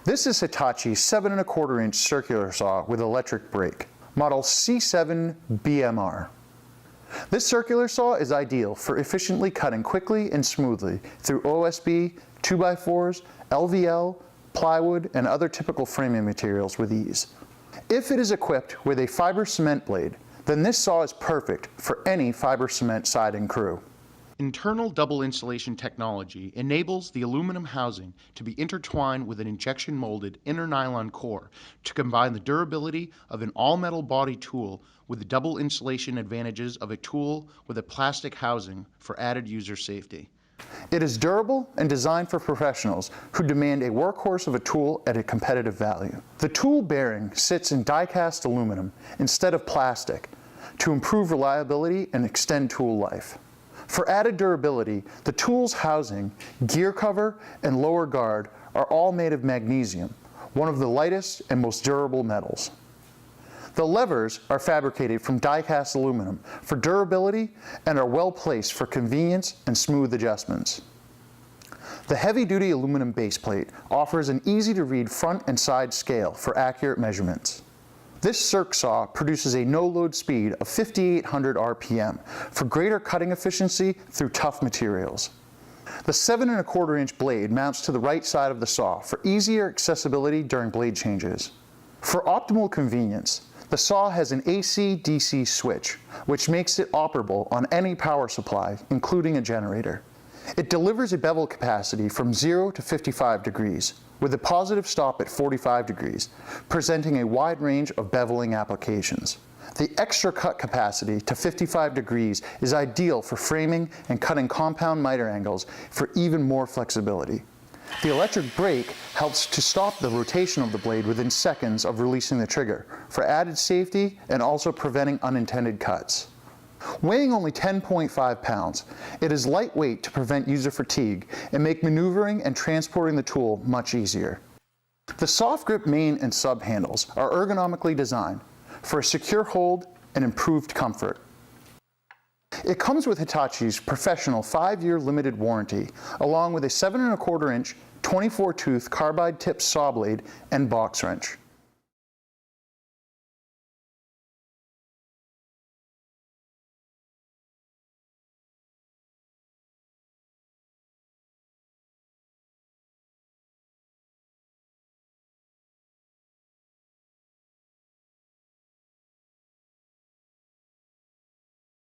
This is Hitachi's 7¼ circular saw with electric brake, model C7BMR. This circular saw is ideal for efficiently cutting quickly and smoothly through OSB, 2x4s, LVL, plywood, and other typical framing materials with ease. If it is equipped with a fiber cement blade, then this saw is perfect for any fiber cement siding crew. Internal double insulation technology enables the aluminum housing to be intertwined with an injection molded inner nylon core to combine the durability of an all-metal body tool with the double insulation advantages of a tool with a plastic housing for added user safety. It is durable and designed for professionals who demand a workhorse of a tool at a competitive value. The tool bearing sits in die-cast aluminum instead of plastic to improve reliability and extend tool life. For added durability, the tool's housing, gear cover, and lower guard are all made of magnesium, one of the lightest and most durable metals. The levers are fabricated from die-cast aluminum for durability and are well placed for convenience and smooth adjustments. The heavy-duty aluminum base plate offers an easy-to-read front and side scale for accurate measurements. This circ saw produces a no-load speed of 5,800 RPM for greater cutting efficiency through tough materials. The 7¼ blade mounts to the right side of the saw for easier accessibility during blade changes. For optimal convenience, the saw has an AC-DC switch, which makes it operable on any power supply, including a generator. It delivers a bevel capacity from 0 to 55 degrees, with a positive stop at 45 degrees, presenting a wide range of beveling applications. The extra cut capacity to 55 degrees is ideal for framing and cutting compound miter angles for even more flexibility. The electric brake helps to stop the rotation of the blade within seconds of releasing the trigger, for added safety and also preventing unintended cuts. Weighing only 10.5 pounds, it is lightweight to prevent user fatigue and make maneuvering and transporting the tool much easier. The soft grip main and sub handles are ergonomically designed for a secure hold and improved comfort. It comes with Hitachi's professional 5-year limited warranty, along with a 7¼ 24-tooth carbide tip saw blade and box wrench.